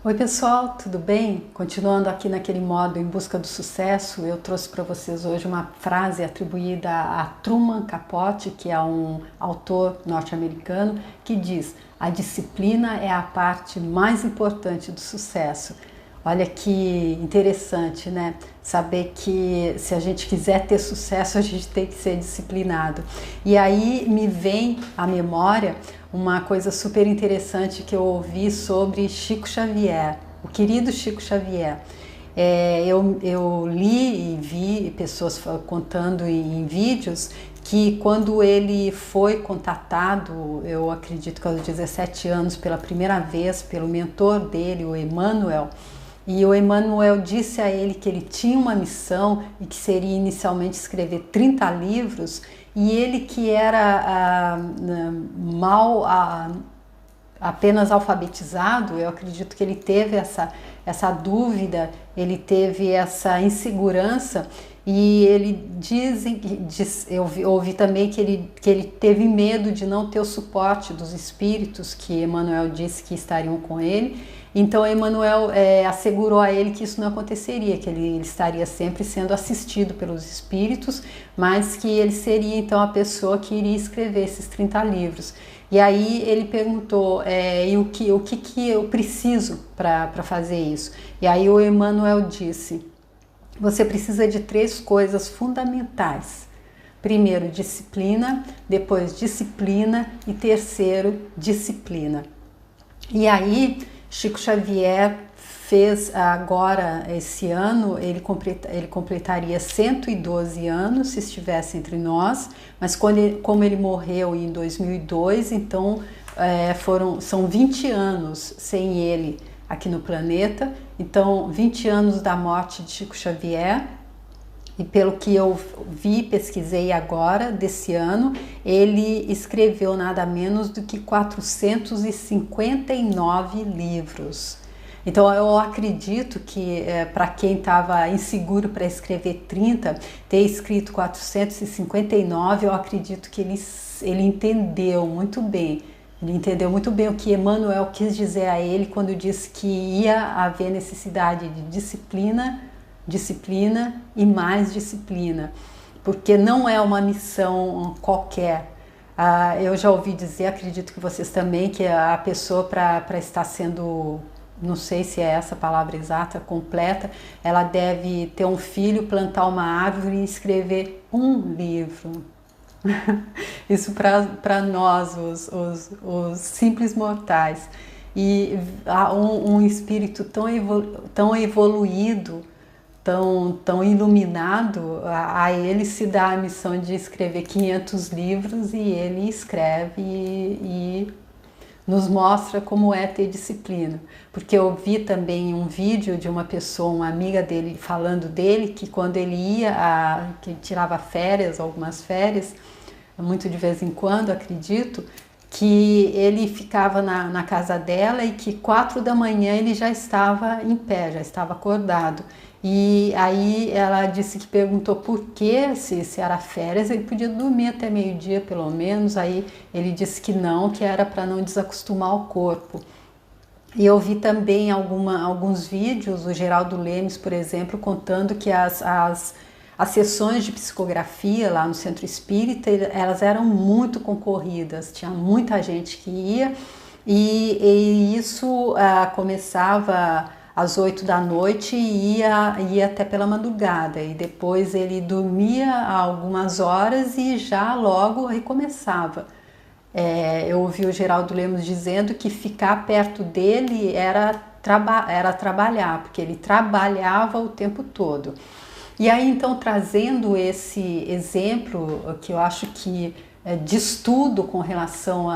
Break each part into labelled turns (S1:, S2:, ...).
S1: Oi pessoal, tudo bem? Continuando aqui naquele modo em busca do sucesso, eu trouxe para vocês hoje uma frase atribuída a Truman Capote, que é um autor norte-americano, que diz: a disciplina é a parte mais importante do sucesso. Olha que interessante, né? Saber que se a gente quiser ter sucesso, a gente tem que ser disciplinado. E aí me vem à memória uma coisa super interessante que eu ouvi sobre Chico Xavier, o querido Chico Xavier. Eu li e vi pessoas contando em vídeos que quando ele foi contatado, eu acredito que aos 17 anos, pela primeira vez, pelo mentor dele, o Emmanuel, e o Emmanuel disse a ele que ele tinha uma missão e que seria inicialmente escrever 30 livros, e ele que era apenas alfabetizado, eu acredito que ele teve essa dúvida, ele teve essa insegurança, e ele eu ouvi também que ele teve medo de não ter o suporte dos espíritos que Emmanuel disse que estariam com ele. Então Emmanuel assegurou a ele que isso não aconteceria, que ele estaria sempre sendo assistido pelos espíritos, mas que ele seria então a pessoa que iria escrever esses 30 livros. E aí ele perguntou, e o que eu preciso para fazer isso? E aí o Emmanuel disse: você precisa de 3 coisas fundamentais. Primeiro, disciplina, depois disciplina e terceiro, disciplina. E aí Chico Xavier fez agora, esse ano, ele completaria 112 anos se estivesse entre nós, mas como ele morreu em 2002, então são 20 anos sem ele aqui no planeta, então 20 anos da morte de Chico Xavier. E pelo que eu vi, pesquisei agora, desse ano, ele escreveu nada menos do que 459 livros. Então eu acredito que para quem estava inseguro para escrever 30, ter escrito 459, eu acredito que ele entendeu muito bem. Ele entendeu muito bem o que Emmanuel quis dizer a ele quando disse que ia haver necessidade de disciplina e mais disciplina, porque não é uma missão qualquer. Eu já ouvi dizer, acredito que vocês também, que a pessoa para estar sendo, não sei se é essa a palavra exata, completa, ela deve ter um filho, plantar uma árvore e escrever um livro. Isso para nós, os simples mortais. E um espírito tão evoluído, tão iluminado, a ele se dá a missão de escrever 500 livros, e ele escreve e nos mostra como é ter disciplina. Porque eu vi também um vídeo de uma pessoa, uma amiga dele, falando dele, que quando ele que ele tirava férias, algumas férias, muito de vez em quando, acredito, que ele ficava na casa dela e que 4 da manhã ele já estava em pé, já estava acordado. E aí ela disse que perguntou por que, se era férias, ele podia dormir até meio-dia pelo menos. Aí ele disse que não, que era para não desacostumar o corpo. E eu vi também alguns vídeos, o Geraldo Lemes, por exemplo, contando que as sessões de psicografia lá no Centro Espírita, elas eram muito concorridas, tinha muita gente que ia, e isso começava às 8 da noite e ia até pela madrugada, e depois ele dormia algumas horas e já logo recomeçava. Eu ouvi o Geraldo Lemos dizendo que ficar perto dele era trabalhar, porque ele trabalhava o tempo todo. E aí então, trazendo esse exemplo que eu acho que de estudo com relação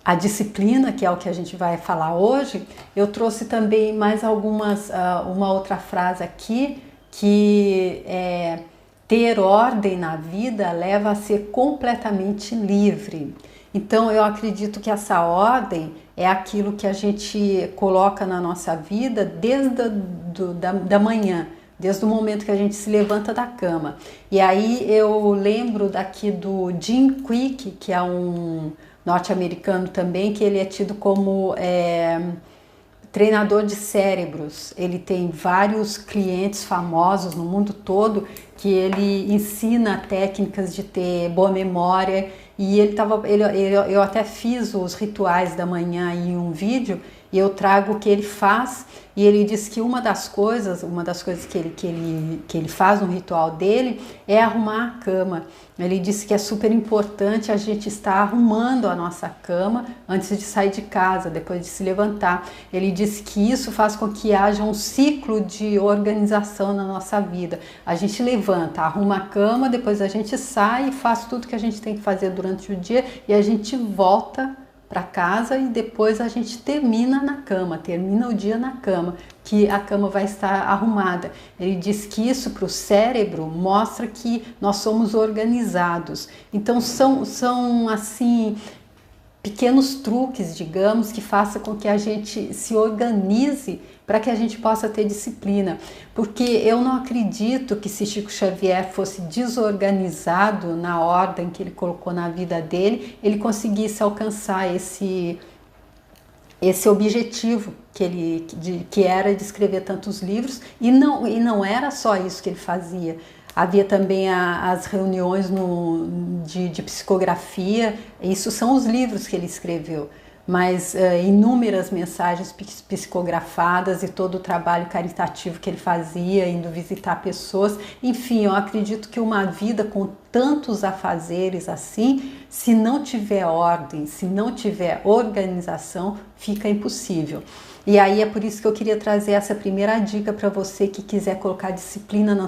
S1: a disciplina, que é o que a gente vai falar hoje, eu trouxe também mais uma outra frase aqui, que ter ordem na vida leva a ser completamente livre. Então eu acredito que essa ordem é aquilo que a gente coloca na nossa vida desde da manhã, desde o momento que a gente se levanta da cama. E aí eu lembro daqui do Jim Kwik, que é um norte-americano também, que ele é tido como treinador de cérebros. Ele tem vários clientes famosos no mundo todo que ele ensina técnicas de ter boa memória. E eu até fiz os rituais da manhã em um vídeo e eu trago o que ele faz, e ele diz que uma das coisas que ele faz no ritual dele é arrumar a cama. Ele disse que é super importante a gente estar arrumando a nossa cama antes de sair de casa, depois de se levantar. Ele disse que isso faz com que haja um ciclo de organização na nossa vida. A gente levanta, arruma a cama, depois a gente sai e faz tudo que a gente tem que fazer durante o dia e a gente volta para casa e depois a gente termina o dia na cama, que a cama vai estar arrumada. Ele diz que isso para o cérebro mostra que nós somos organizados. Então são assim pequenos truques, digamos, que façam com que a gente se organize para que a gente possa ter disciplina. Porque eu não acredito que se Chico Xavier fosse desorganizado na ordem que ele colocou na vida dele, ele conseguisse alcançar esse objetivo que era de escrever tantos livros, e não era só isso que ele fazia. Havia também as reuniões de psicografia, isso são os livros que ele escreveu, mas inúmeras mensagens psicografadas e todo o trabalho caritativo que ele fazia, indo visitar pessoas. Enfim, eu acredito que uma vida com tantos afazeres assim, se não tiver ordem, se não tiver organização, fica impossível. E aí é por isso que eu queria trazer essa primeira dica para você que quiser colocar disciplina na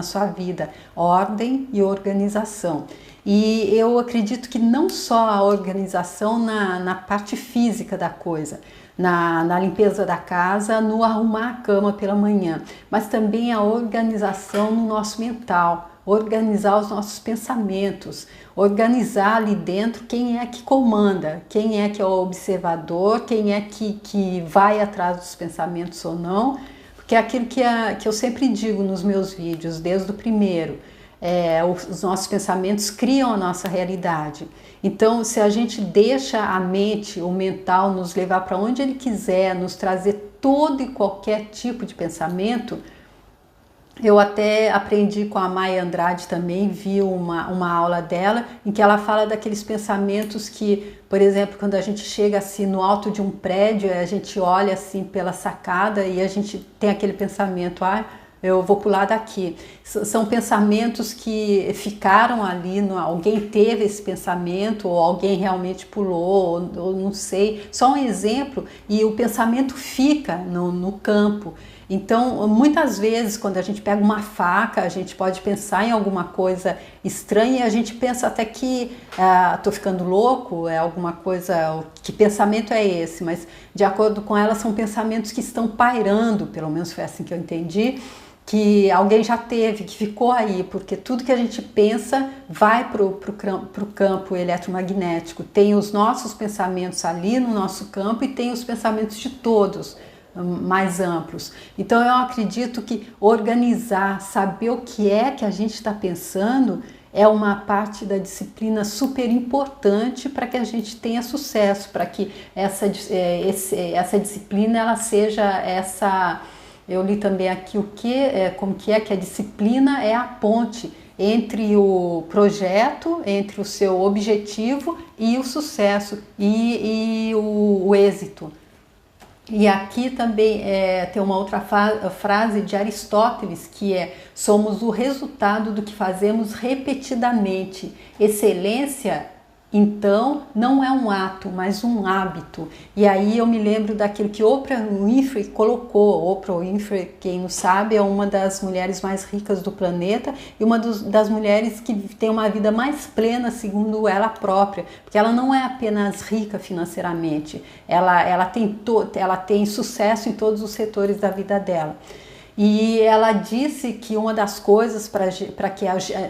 S1: sua vida, ordem e organização. E eu acredito que não só a organização na parte física da coisa, na limpeza da casa, no arrumar a cama pela manhã, mas também a organização no nosso mental, organizar os nossos pensamentos, organizar ali dentro quem é que comanda, quem é que é o observador, quem é que vai atrás dos pensamentos ou não, porque é aquilo que eu sempre digo nos meus vídeos, desde o primeiro, os nossos pensamentos criam a nossa realidade. Então, se a gente deixa a mente, o mental, nos levar para onde ele quiser, nos trazer todo e qualquer tipo de pensamento. Eu até aprendi com a Maia Andrade também, vi uma aula dela em que ela fala daqueles pensamentos que, por exemplo, quando a gente chega assim no alto de um prédio, a gente olha assim pela sacada e a gente tem aquele pensamento, eu vou pular daqui. São pensamentos que ficaram ali, alguém teve esse pensamento, ou alguém realmente pulou, ou não sei, só um exemplo, e o pensamento fica no campo. Então, muitas vezes, quando a gente pega uma faca, a gente pode pensar em alguma coisa estranha e a gente pensa até que tô ficando louco, é alguma coisa, que pensamento é esse? Mas, de acordo com ela, são pensamentos que estão pairando, pelo menos foi assim que eu entendi, que alguém já teve, que ficou aí, porque tudo que a gente pensa vai para o campo eletromagnético. Tem os nossos pensamentos ali no nosso campo e tem os pensamentos de todos, mais amplos. Então eu acredito que organizar, saber o que é que a gente está pensando é uma parte da disciplina super importante para que a gente tenha sucesso, para que essa disciplina ela seja essa. Eu li também aqui como que a disciplina é a ponte entre o projeto, entre o seu objetivo e o sucesso e o êxito. E aqui também tem uma outra frase de Aristóteles, que somos o resultado do que fazemos repetidamente. Excelência, então, não é um ato, mas um hábito. E aí eu me lembro daquilo que Oprah Winfrey colocou. Oprah Winfrey, quem não sabe, é uma das mulheres mais ricas do planeta e uma das mulheres que tem uma vida mais plena, segundo ela própria, porque ela não é apenas rica financeiramente, ela tem sucesso em todos os setores da vida dela. E ela disse que uma das coisas para que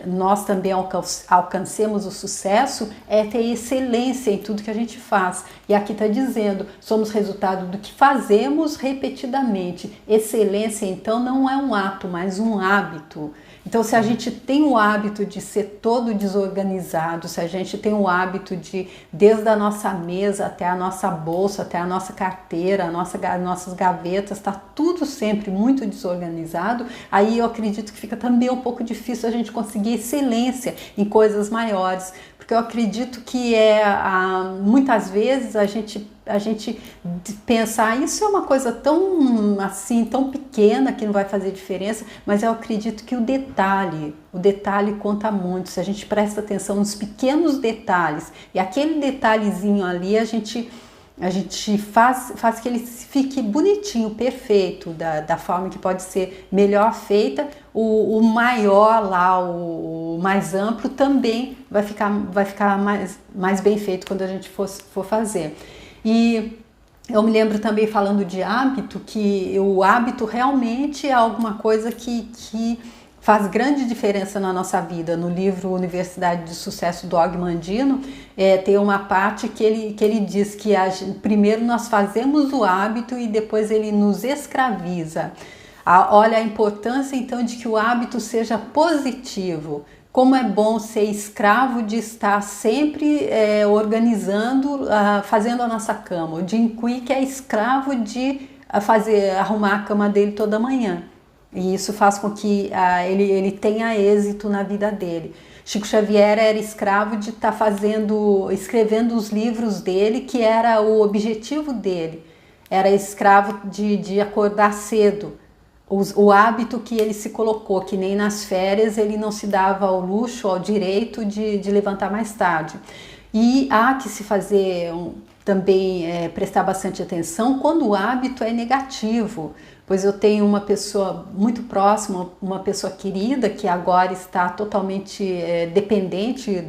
S1: nós também alcancemos o sucesso é ter excelência em tudo que a gente faz. E aqui está dizendo, somos resultado do que fazemos repetidamente. Excelência, então, não é um ato, mas um hábito. Então, se a gente tem o hábito de ser todo desorganizado, se a gente tem o hábito de, desde a nossa mesa até a nossa bolsa, até a nossa carteira, nossas gavetas, está tudo sempre muito desorganizado, aí eu acredito que fica também um pouco difícil a gente conseguir excelência em coisas maiores. Porque eu acredito que muitas vezes a gente pensa, isso é uma coisa tão assim, tão pequena que não vai fazer diferença, mas eu acredito que o detalhe conta muito. Se a gente presta atenção nos pequenos detalhes, e aquele detalhezinho ali a gente faz que ele fique bonitinho, perfeito, da forma que pode ser melhor feita, o maior lá, o mais amplo também vai ficar mais bem feito quando a gente for fazer. E eu me lembro também, falando de hábito, que o hábito realmente é alguma coisa que faz grande diferença na nossa vida. No livro Universidade de Sucesso do Og Mandino, tem uma parte que ele diz que primeiro nós fazemos o hábito e depois ele nos escraviza. Olha a importância então de que o hábito seja positivo. Como é bom ser escravo de estar sempre organizando, fazendo a nossa cama. O Jim Quick é escravo de arrumar a cama dele toda manhã. E isso faz com que ele tenha êxito na vida dele. Chico Xavier era escravo de estar escrevendo os livros dele, que era o objetivo dele. Era escravo de acordar cedo. O hábito que ele se colocou, que nem nas férias ele não se dava ao luxo, ao direito de levantar mais tarde. E há que se fazer também prestar bastante atenção quando o hábito é negativo. Pois eu tenho uma pessoa muito próxima, uma pessoa querida, que agora está totalmente dependente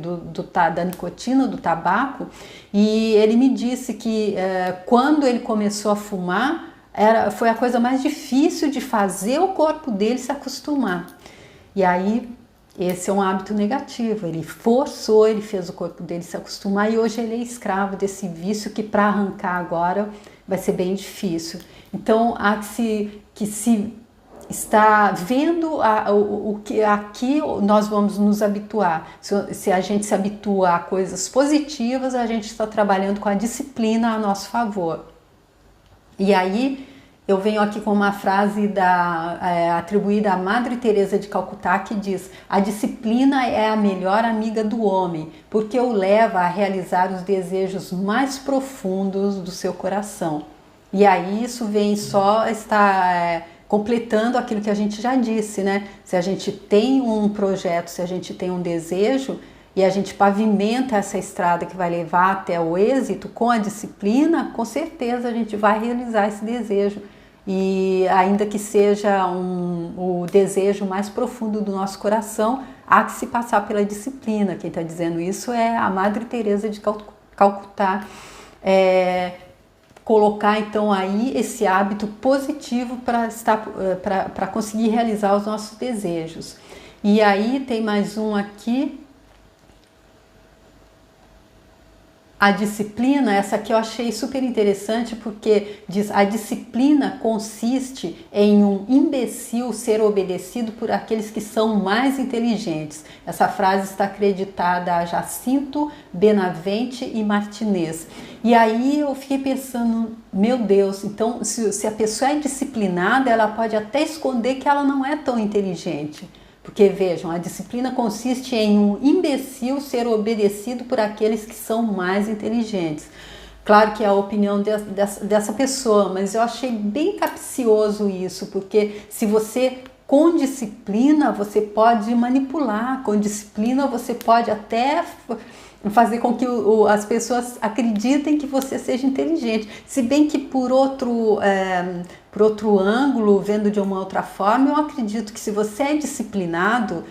S1: da nicotina, do tabaco, e ele me disse que quando ele começou a fumar, foi a coisa mais difícil de fazer o corpo dele se acostumar. E aí, esse é um hábito negativo, ele fez o corpo dele se acostumar, e hoje ele é escravo desse vício que para arrancar agora vai ser bem difícil. Então, há que se está vendo o que aqui nós vamos nos habituar. Se a gente se habitua a coisas positivas, a gente está trabalhando com a disciplina a nosso favor. E aí eu venho aqui com uma frase atribuída à Madre Teresa de Calcutá, que diz: a disciplina é a melhor amiga do homem, porque o leva a realizar os desejos mais profundos do seu coração. E aí isso vem só estar completando aquilo que a gente já disse, né? Se a gente tem um projeto, se a gente tem um desejo e a gente pavimenta essa estrada que vai levar até o êxito com a disciplina, com certeza a gente vai realizar esse desejo. E ainda que seja o desejo mais profundo do nosso coração, há que se passar pela disciplina. Quem está dizendo isso é a Madre Teresa de Calcutá. Colocar então aí esse hábito positivo para conseguir realizar os nossos desejos. E aí tem mais um aqui. A disciplina, essa aqui eu achei super interessante, porque diz: a disciplina consiste em um imbecil ser obedecido por aqueles que são mais inteligentes. Essa frase está acreditada a Jacinto Benavente e Martinez. E aí eu fiquei pensando, meu Deus, então se a pessoa é disciplinada, ela pode até esconder que ela não é tão inteligente. Porque vejam, a disciplina consiste em um imbecil ser obedecido por aqueles que são mais inteligentes. Claro que é a opinião dessa pessoa, mas eu achei bem capcioso isso, porque se você, com disciplina, você pode manipular, com disciplina você pode até fazer com que as pessoas acreditem que você seja inteligente. Se bem que por outro ângulo, vendo de uma outra forma, eu acredito que se você é disciplinado,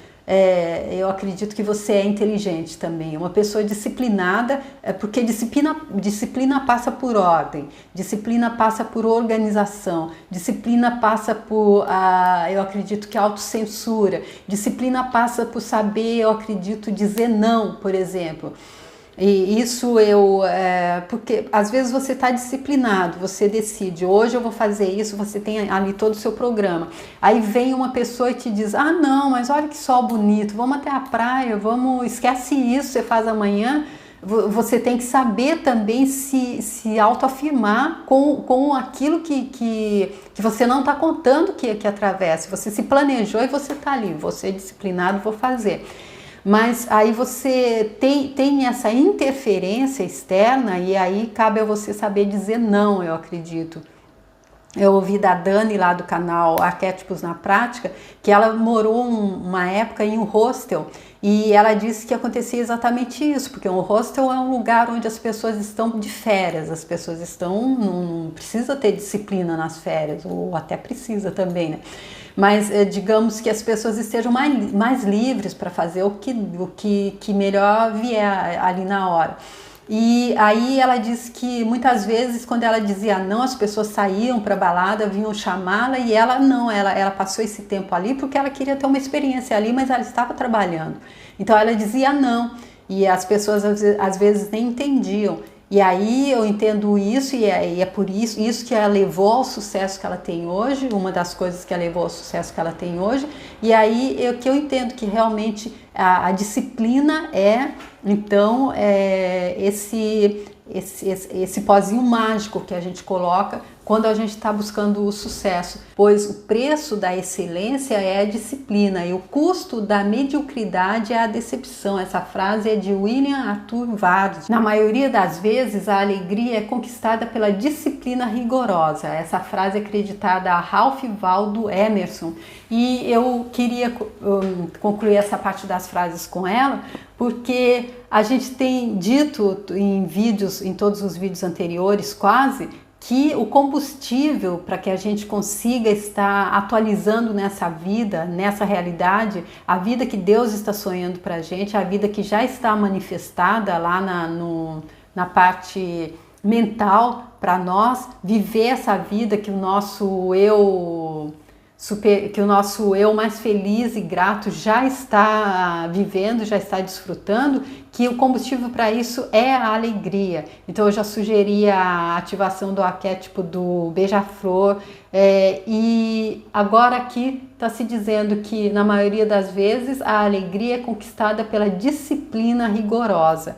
S1: eu acredito que você é inteligente também. Uma pessoa disciplinada, porque disciplina passa por ordem, disciplina passa por organização, disciplina passa por, eu acredito que autocensura, disciplina passa por saber, eu acredito, dizer não, por exemplo. E isso porque às vezes você está disciplinado, você decide, hoje eu vou fazer isso, você tem ali todo o seu programa. Aí vem uma pessoa e te diz, ah não, mas olha que sol bonito, vamos até a praia, esquece isso, você faz amanhã. Você tem que saber também se autoafirmar com aquilo que você não está contando que atravessa. Você se planejou e você está ali, você é disciplinado, vou fazer. Mas aí você tem essa interferência externa e aí cabe a você saber dizer não, eu acredito. Eu ouvi da Dani lá do canal Arquétipos na Prática, que ela morou uma época em um hostel e ela disse que acontecia exatamente isso, porque um hostel é um lugar onde as pessoas estão de férias, as pessoas não precisa ter disciplina nas férias, ou até precisa também, né? Mas digamos que as pessoas estejam mais livres para fazer o que melhor vier ali na hora. E aí ela disse que muitas vezes quando ela dizia não, as pessoas saíam para a balada, vinham chamá-la e ela não, ela passou esse tempo ali porque ela queria ter uma experiência ali, mas ela estava trabalhando. Então ela dizia não e as pessoas às vezes nem entendiam. E aí eu entendo isso e é por isso que ela levou ao sucesso que ela tem hoje, uma das coisas que ela levou ao sucesso que ela tem hoje. E aí eu entendo que realmente a disciplina então, esse pozinho mágico que a gente coloca quando a gente está buscando o sucesso, pois o preço da excelência é a disciplina e o custo da mediocridade é a decepção. Essa frase é de William Arthur Ward. Na maioria das vezes, a alegria é conquistada pela disciplina rigorosa. Essa frase é acreditada a Ralph Waldo Emerson e eu queria concluir essa parte das frases com ela, porque a gente tem dito em todos os vídeos anteriores quase, que o combustível para que a gente consiga estar atualizando nessa vida, nessa realidade, a vida que Deus está sonhando para a gente, a vida que já está manifestada lá na parte mental para nós, viver essa vida que o nosso eu mais feliz e grato já está vivendo, já está desfrutando, que o combustível para isso é a alegria. Então eu já sugeri a ativação do arquétipo do beija-flor e agora aqui está se dizendo que na maioria das vezes a alegria é conquistada pela disciplina rigorosa.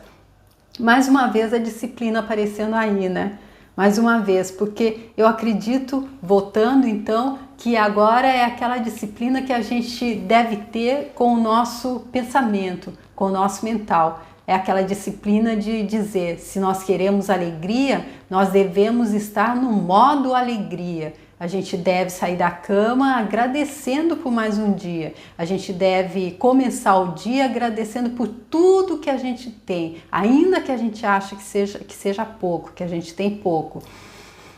S1: Mais uma vez a disciplina aparecendo aí, né? Mais uma vez, porque eu acredito, voltando então, que agora é aquela disciplina que a gente deve ter com o nosso pensamento, com o nosso mental. É aquela disciplina de dizer, se nós queremos alegria, nós devemos estar no modo alegria. A gente deve sair da cama agradecendo por mais um dia. A gente deve começar o dia agradecendo por tudo que a gente tem, ainda que a gente ache que seja pouco, que a gente tem pouco.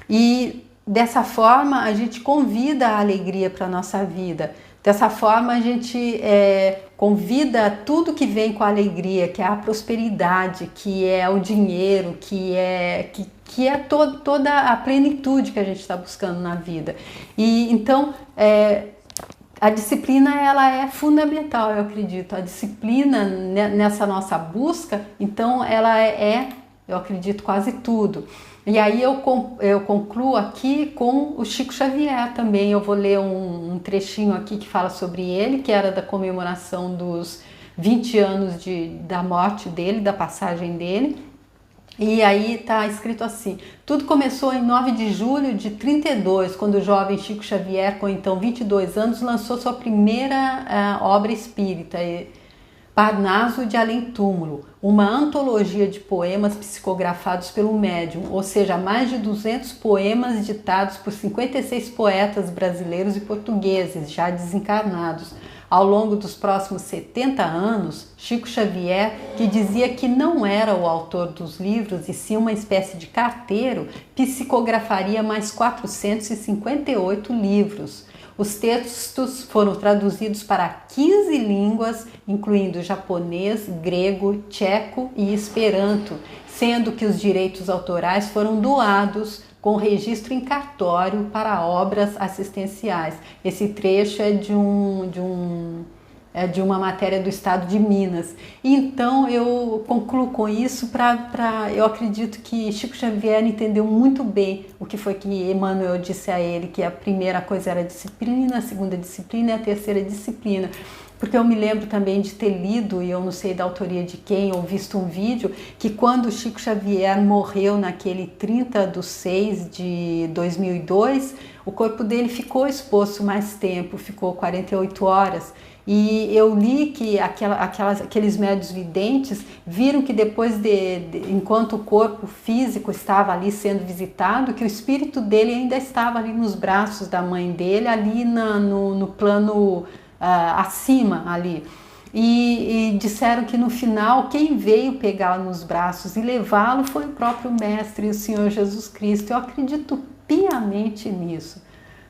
S1: E dessa forma a gente convida a alegria para a nossa vida. Dessa forma a gente convida tudo que vem com a alegria, que é a prosperidade, que é o dinheiro, que é toda a plenitude que a gente está buscando na vida. E então a disciplina ela é fundamental, eu acredito. A disciplina nessa nossa busca, então ela eu acredito, quase tudo. E aí eu concluo aqui com o Chico Xavier também. Eu vou ler um trechinho aqui que fala sobre ele, que era da comemoração dos 20 anos da morte dele, da passagem dele. E aí está escrito assim: tudo começou em 9 de julho de 32, quando o jovem Chico Xavier, com então 22 anos, lançou sua primeira obra espírita, Parnaso de Além Túmulo, uma antologia de poemas psicografados pelo médium, ou seja, mais de 200 poemas ditados por 56 poetas brasileiros e portugueses, já desencarnados. Ao longo dos próximos 70 anos, Chico Xavier, que dizia que não era o autor dos livros e sim uma espécie de carteiro, psicografaria mais 458 livros. Os textos foram traduzidos para 15 línguas, incluindo japonês, grego, tcheco e esperanto, sendo que os direitos autorais foram doados com registro em cartório para obras assistenciais. Esse trecho é de um de uma matéria do estado de Minas. Então eu concluo com isso eu acredito que Chico Xavier entendeu muito bem o que foi que Emmanuel disse a ele, que a primeira coisa era a disciplina, a segunda disciplina e a terceira disciplina. Porque eu me lembro também de ter lido, e eu não sei da autoria de quem, ou visto um vídeo, que quando Chico Xavier morreu naquele 30/6 de 2002, o corpo dele ficou exposto mais tempo, ficou 48 horas. E eu li que aqueles médiuns videntes viram que depois enquanto o corpo físico estava ali sendo visitado, que o espírito dele ainda estava ali nos braços da mãe dele, ali no plano acima ali. E disseram que no final quem veio pegá-lo nos braços e levá-lo foi o próprio Mestre, o Senhor Jesus Cristo. Eu acredito piamente nisso.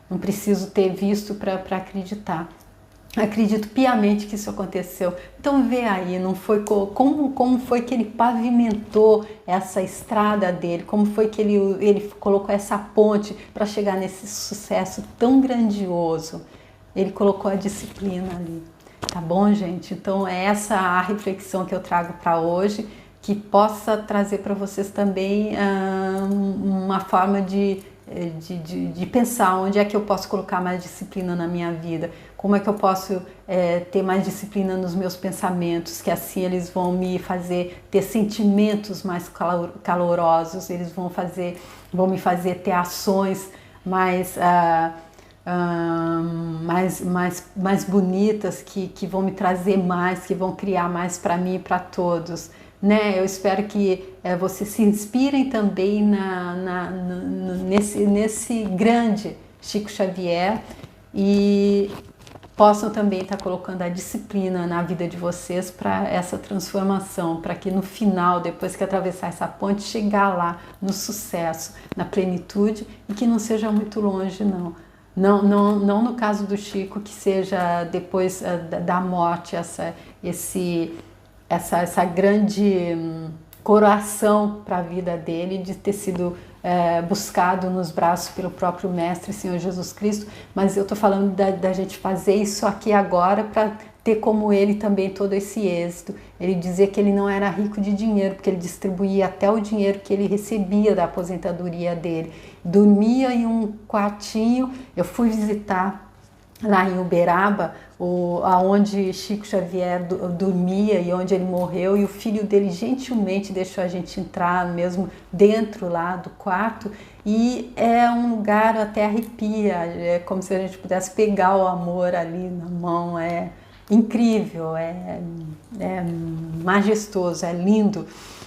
S1: Não preciso ter visto para acreditar. Acredito piamente que isso aconteceu. Então vê aí, não foi como foi que ele pavimentou essa estrada dele, como foi que ele colocou essa ponte para chegar nesse sucesso tão grandioso. Ele colocou a disciplina ali. Tá bom, gente? Então é essa a reflexão que eu trago para hoje, que possa trazer para vocês também uma forma de pensar onde é que eu posso colocar mais disciplina na minha vida, como é que eu posso ter mais disciplina nos meus pensamentos, que assim eles vão me fazer ter sentimentos mais calorosos, eles vão me fazer ter ações mais bonitas, que vão me trazer mais, que vão criar mais para mim e para todos. Né? Eu espero que vocês se inspirem também nesse grande Chico Xavier e possam também estar colocando a disciplina na vida de vocês para essa transformação, para que no final, depois que atravessar essa ponte, chegar lá no sucesso, na plenitude, e que não seja muito longe, não. Não no caso do Chico, que seja depois da morte, essa grande coroação para a vida dele, de ter sido buscado nos braços pelo próprio Mestre, Senhor Jesus Cristo. Mas eu estou falando da gente fazer isso aqui agora para ter como ele também todo esse êxito. Ele dizia que ele não era rico de dinheiro, porque ele distribuía até o dinheiro que ele recebia da aposentadoria dele. Dormia em um quartinho. Eu fui visitar lá em Uberaba, aonde Chico Xavier dormia e onde ele morreu, e o filho dele gentilmente deixou a gente entrar mesmo dentro lá do quarto, e é um lugar até arrepia, é como se a gente pudesse pegar o amor ali na mão, é incrível, é majestoso, é lindo.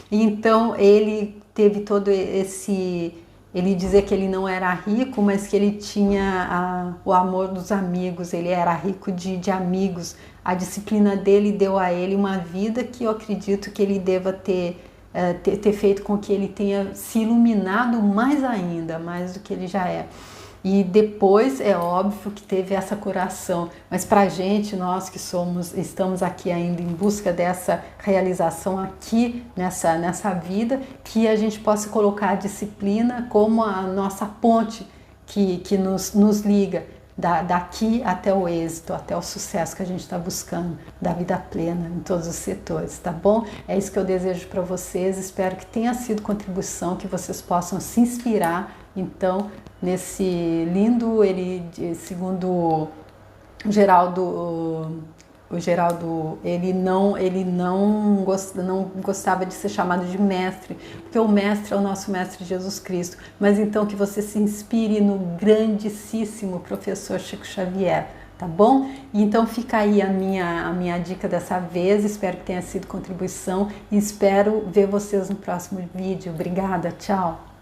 S1: E então ele teve todo esse... Ele dizia que ele não era rico, mas que ele tinha o amor dos amigos, ele era rico de amigos. A disciplina dele deu a ele uma vida que eu acredito que ele deva ter feito com que ele tenha se iluminado mais ainda, mais do que ele já é. E depois é óbvio que teve essa curação, mas para a gente, nós que estamos aqui ainda em busca dessa realização aqui nessa vida, que a gente possa colocar a disciplina como a nossa ponte que nos liga daqui até o êxito, até o sucesso que a gente está buscando, da vida plena em todos os setores, tá bom? É isso que eu desejo para vocês, espero que tenha sido contribuição, que vocês possam se inspirar, então, nesse lindo, segundo o Geraldo, ele não gostava de ser chamado de mestre, porque o mestre é o nosso Mestre Jesus Cristo, mas então que você se inspire no grandíssimo professor Chico Xavier, tá bom? E então fica aí a minha dica dessa vez, espero que tenha sido contribuição e espero ver vocês no próximo vídeo. Obrigada, tchau!